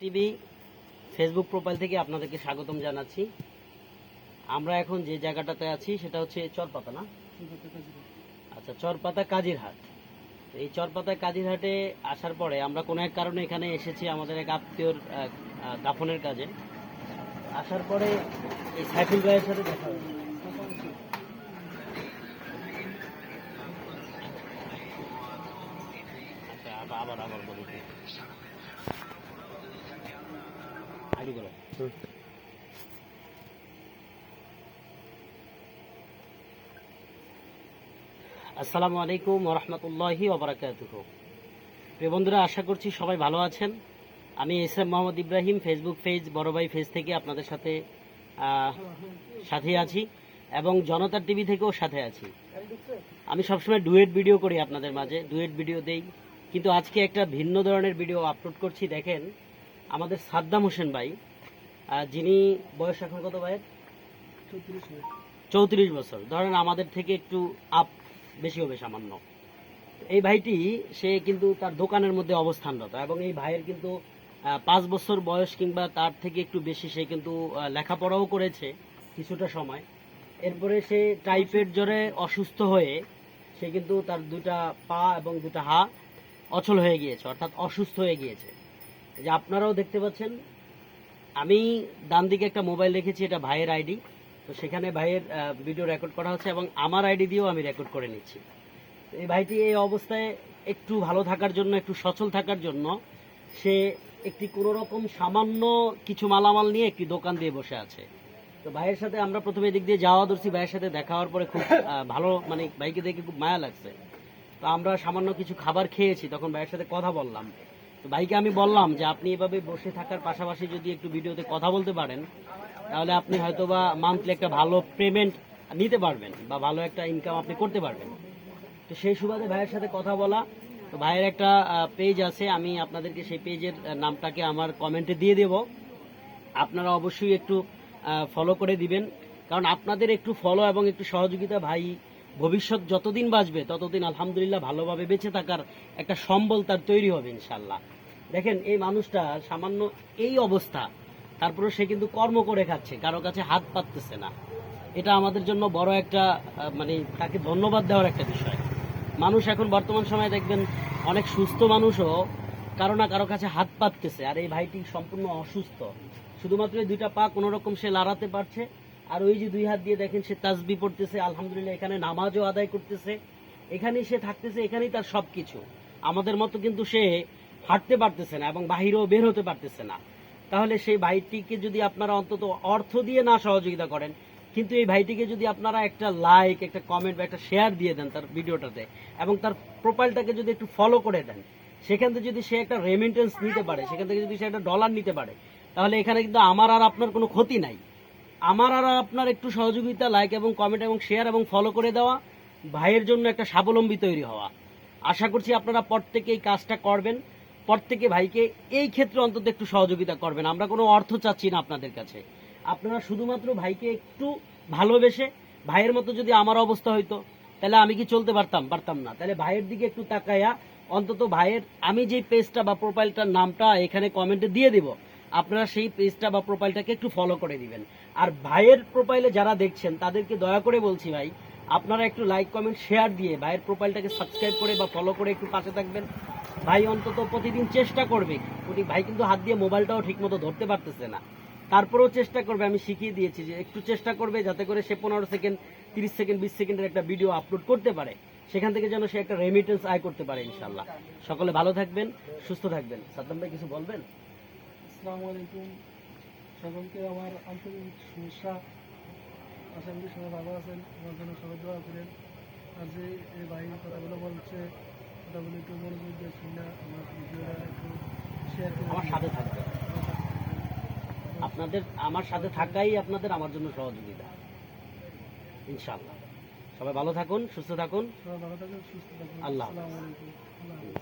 TV Facebook profile থেকে আপনাদেরকে স্বাগতম জানাচ্ছি। আমরা এখন যে জায়গাটাতে আছি সেটা হচ্ছে চরপাতা, না? আচ্ছা, চরপাতা কাজিরহাট। এই চরপাতা কাজিরহাটে আসার পরে আমরা কোনো এক কারণে এখানে এসেছি আমাদের এক আত্মীয়র দাফনের কাজে। আসার পরে এই সাইফুল ভাইয়ের সাথে দেখা হয়েছে। আচ্ছা, আবার বলি আইডি বলো। আসসালামু আলাইকুম ওয়া রাহমাতুল্লাহি ওয়া বারাকাতুহু। প্রিয় বন্ধুরা, আশা করছি সবাই ভালো আছেন। আমি S M Mohammad Ibrahim, Facebook page বড় ভাই পেজ থেকে আপনাদের সাথে আছি এবং জনতা টিভি থেকেও সাথে আছি। আমি সবসময় ডুয়েট ভিডিও করি, আপনাদের মাঝে ডুয়েট ভিডিও দেই, কিন্তু আজকে একটা ভিন্ন ধরনের ভিডিও আপলোড করছি। দেখেন, আমাদের সাদ্দাম হোসেন ভাই, যিনি বয়স এখন কত ভাইয়ের? 34 বছর। ধরেন আমাদের থেকে একটু আপ বেশি হবে সামান্য। এই ভাইটি সে কিন্তু তার দোকানের মধ্যে অবস্থানরত এবং এই ভাইয়ের কিন্তু 5 বছর বয়স কিংবা তার থেকে একটু বেশি। সে কিন্তু লেখাপড়াও করেছে কিছুটা সময়। এরপরে সে টাইফয়েড জ্বরে অসুস্থ হয়ে সে কিন্তু তার দুটা পা এবং দুটা হাত অচল হয়ে গিয়েছে, অর্থাৎ অসুস্থ হয়ে গিয়েছে। যে আপনারাও দেখতে পাচ্ছেন, আমি ডান দিকে একটা মোবাইল রেখেছি, এটা ভাইয়ের আইডি। তো সেখানে ভাইয়ের ভিডিও রেকর্ড করা হচ্ছে এবং আমার আইডি দিয়েও আমি রেকর্ড করে নিচ্ছি। এই ভাইটি এই অবস্থায় একটু ভালো থাকার জন্য, একটু সচল থাকার জন্য সে একটি কোনো রকম সামান্য কিছু মালামাল নিয়ে একটি দোকান দিয়ে বসে আছে। তো ভাইয়ের সাথে আমরা প্রথমে এদিক দিয়ে যাওয়া ধরছি। ভাইয়ের সাথে দেখা হওয়ার পরে খুব ভালো, মানে ভাইকে দেখে খুব মায়া লাগছে। তো আমরা সামান্য কিছু খাবার খেয়েছি, তখন ভাইয়ের সাথে কথা বললাম। তো ভাইকে আমি বললাম যে আপনি এভাবে বসে থাকার পাশাপাশি যদি একটু ভিডিওতে কথা বলতে পারেন, তাহলে আপনি হয়তোবা মান্থলি একটা ভালো পেমেন্ট নিতে পারবেন বা ভালো একটা ইনকাম আপনি করতে পারবেন। তো সেই সুবাদে ভাইয়ের সাথে কথা বলা। তো ভাইয়ের একটা পেজ আছে, আমি আপনাদেরকে সেই পেজের নামটাকে আমার কমেন্টে দিয়ে দেব। আপনারা অবশ্যই একটু ফলো করে দিবেন, কারণ আপনাদের একটু ফলো এবং একটু সহযোগিতা ভাই ভবিষ্যৎ যতদিন বাঁচবে ততদিন আলহামদুলিল্লাহ ভালোভাবে বেঁচে থাকার একটা সম্বল তার তৈরি হবে ইনশাল্লাহ। দেখেন, এই মানুষটা সামান্য এই অবস্থা, তারপরে সে কিন্তু কর্ম করে খাচ্ছে, কারো কাছে হাত পাততেছে না। এটা আমাদের জন্য বড় একটা মানে তাকে ধন্যবাদ দেওয়ার একটা বিষয়। মানুষ এখন বর্তমান সময়ে দেখবেন অনেক সুস্থ মানুষও কারো না কারো কাছে হাত পাততেছে, আর এই ভাইটি সম্পূর্ণ অসুস্থ। শুধুমাত্র এই দুইটা পা কোনো রকম সে লড়াতে পারছে, আর ওই যে দুই হাত দিয়ে দেখেন সে তাসবিহ পড়তেছে, আলহামদুলিল্লাহ এখানে নামাজও আদায় করতেছে, এখানেই সে থাকতেছে, এখানেই তার সবকিছু। আমাদের মতো কিন্তু সে হাঁটতে পারতেছে না এবং বাহিরেও বের হতে পারতেছে না। তাহলে সেই ভাইটিকে যদি আপনারা অন্তত অর্থ দিয়ে না সহযোগিতা করেন, কিন্তু এই ভাইটিকে যদি আপনারা একটা লাইক, একটা কমেন্ট বা একটা শেয়ার দিয়ে দেন তার ভিডিওটাতে, এবং তার প্রোফাইলটাকে যদি একটু ফলো করে দেন, সেখান থেকে যদি সে একটা রেমিটেন্স নিতে পারে, সেখান থেকে যদি সে একটা ডলার নিতে পারে, তাহলে এখানে কিন্তু আমার আর আপনার কোনো ক্ষতি নাই। আমার আর আপনার একটু সহযোগিতা, লাইক এবং কমেন্ট এবং শেয়ার এবং ফলো করে দেওয়া, ভাইয়ের জন্য একটা স্বাবলম্বী তৈরি হওয়া। আশা করছি আপনারা প্রত্যেকে এই কাজটা করবেন, প্রত্যেকে ভাইকে এই ক্ষেত্রে অন্তত একটু সহযোগিতা করবেন। আমরা কোনো অর্থ চাচ্ছি না আপনাদের কাছে। আপনারা শুধুমাত্র ভাইকে একটু ভালোবেসে, ভাইয়ের মতো যদি আমার অবস্থা হইতো তাহলে আমি কি চলতে পারতাম না। তাহলে ভাইয়ের দিকে একটু তাকাইয়া অন্তত ভাইয়ের, আমি যে পেজটা বা প্রোফাইলটার নামটা এখানে কমেন্টে দিয়ে দিব, আপনারা সেই পেজটা বা প্রোফাইলটাকে একটু ফলো করে দিবেন। আর ভাইয়ের প্রোফাইলে যারা দেখছেন তাদেরকে দয়া করে বলছি, ভাই আপনারা একটু লাইক কমেন্ট শেয়ার দিয়ে ভাইয়ের প্রোফাইলটাকে সাবস্ক্রাইব করে বা ফলো করে একটু পাশে থাকবেন। ভাই অন্তত প্রতিদিন চেষ্টা করবে, ভাই কিন্তু হাত দিয়ে মোবাইলটাও ঠিকমতো ধরতে পারতেছে না, তারপরেও চেষ্টা করবে। আমি শিখিয়ে দিয়েছি যে একটু চেষ্টা করবে যাতে করে সে 15 সেকেন্ড, 30 সেকেন্ড, 20 সেকেন্ডের একটা ভিডিও আপলোড করতে পারে, সেখান থেকে যেন সে একটা রেমিটেন্স আয় করতে পারে ইনশাল্লাহ। সকলে ভালো থাকবেন, সুস্থ থাকবেন। সাদ্দাম ভাই কিছু বলবেন? আসসালামু আলাইকুম, সকলকে আমার আন্তরিক শুভেচ্ছা। আশা করি সবাই ভালো আছেন, আমার জন্য সবাই দোয়া করেন। আর যে এই ভাই কথাগুলো বলছে, কথাগুলো একটু মনোযোগ দিয়ে শুনে আমার ভিডিওটা একটু শেয়ার করে আমার সাথে থাকবেন। আপনাদের আমার সাথে থাকাই আপনাদের আমার জন্য সহযোগিতা ইনশাআল্লাহ। সবাই ভালো থাকুন, সুস্থ থাকুন। সবাই ভালো থাকুন, সুস্থ থাকুন। আল্লাহ। আসসালামু আলাইকুম।